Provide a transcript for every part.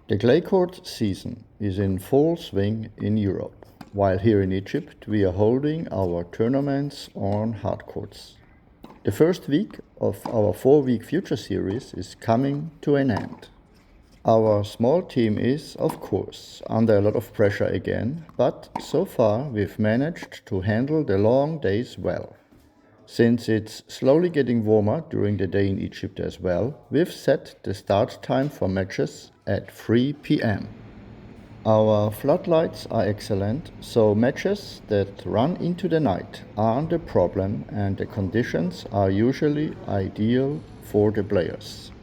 The clay court season is in full swing in Europe, while here in Egypt we are holding our tournaments on hard courts. The first week of our 4-week future series is coming to an end. Our small team is, of course, under a lot of pressure again, but so far we've managed to handle the long days well. Since it's slowly getting warmer during the day in Egypt as well, we've set the start time for matches at 3 p.m. Our floodlights are excellent, so matches that run into the night aren't a problem and the conditions are usually ideal for the players.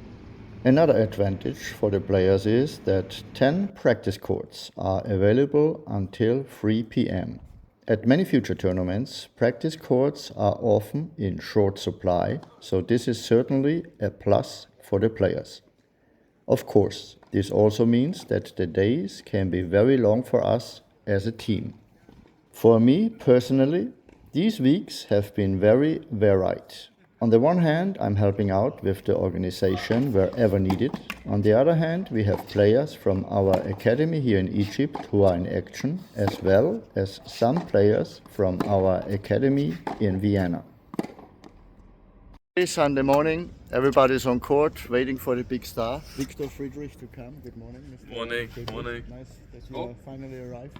Another advantage for the players is that 10 practice courts are available until 3 p.m. At many future tournaments, practice courts are often in short supply, so this is certainly a plus for the players. Of course, this also means that the days can be very long for us as a team. For me personally, these weeks have been very varied. On the one hand, I'm helping out with the organization wherever needed. On the other hand, we have players from our academy here in Egypt who are in action, as well as some players from our academy in Vienna. Sunday morning, everybody's on court waiting for the big star, Victor Friedrich, to come. Good morning, Mr. Morning, Friedrich. morning. Nice that you finally arrived.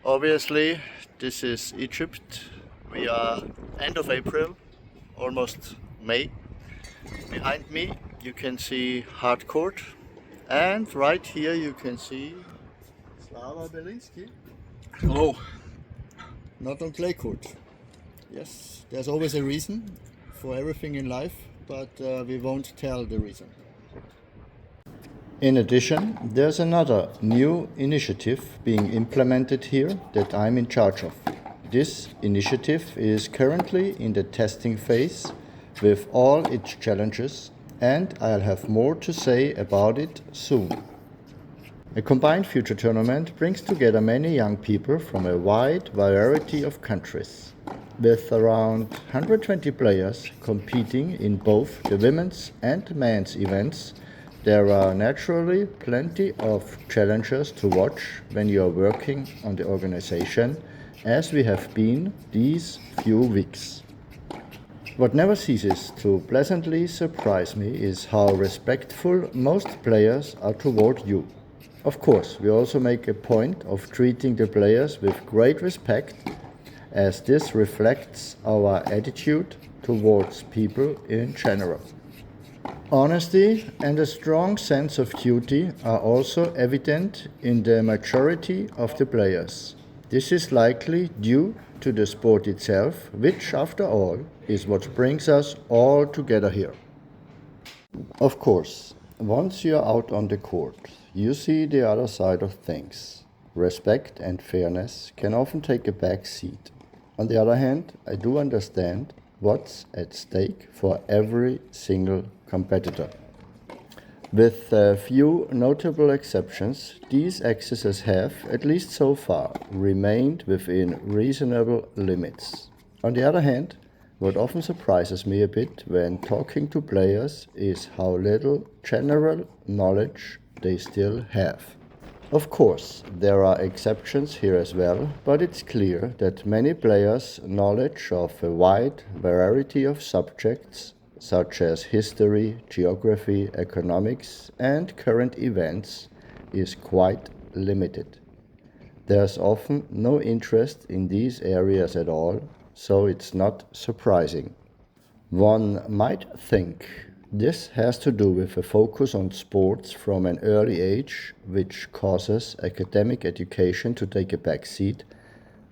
Obviously, this is Egypt. We are end of April, almost May. Behind me you can see hard court, and right here you can see Slava Belinsky. Hello. Not on clay court. Yes, there's always a reason for everything in life, but we won't tell the reason. In addition, there's another new initiative being implemented here that I'm in charge of. This initiative is currently in the testing phase with all its challenges, and I'll have more to say about it soon. A combined future tournament brings together many young people from a wide variety of countries. With around 120 players competing in both the women's and men's events, there are naturally plenty of challenges to watch when you are working on the organization, as we have been these few weeks. What never ceases to pleasantly surprise me is how respectful most players are toward you. Of course, we also make a point of treating the players with great respect, as this reflects our attitude towards people in general. Honesty and a strong sense of duty are also evident in the majority of the players. This is likely due to the sport itself, which, after all, is what brings us all together here. Of course, once you are out on the court, you see the other side of things. Respect and fairness can often take a back seat. On the other hand, I do understand what's at stake for every single competitor. With a few notable exceptions, these excesses have, at least so far, remained within reasonable limits. On the other hand, what often surprises me a bit when talking to players is how little general knowledge they still have. Of course, there are exceptions here as well, but it's clear that many players' knowledge of a wide variety of subjects, such as history, geography, economics, and current events, is quite limited. There's often no interest in these areas at all, so it's not surprising. One might think this has to do with a focus on sports from an early age, which causes academic education to take a back seat,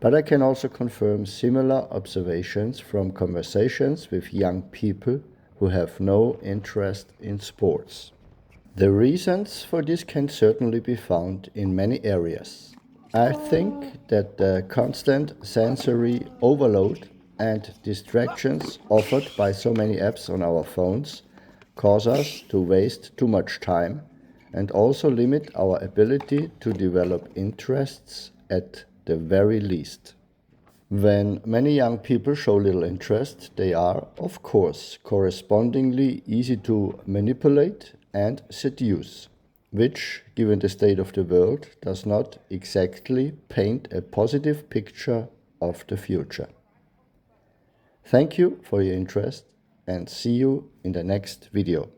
but I can also confirm similar observations from conversations with young people who have no interest in sports. The reasons for this can certainly be found in many areas. I think that the constant sensory overload and distractions offered by so many apps on our phones cause us to waste too much time and also limit our ability to develop interests at the very least. When many young people show little interest, they are, of course, correspondingly easy to manipulate and seduce. which, given the state of the world, does not exactly paint a positive picture of the future. Thank you for your interest and see you in the next video.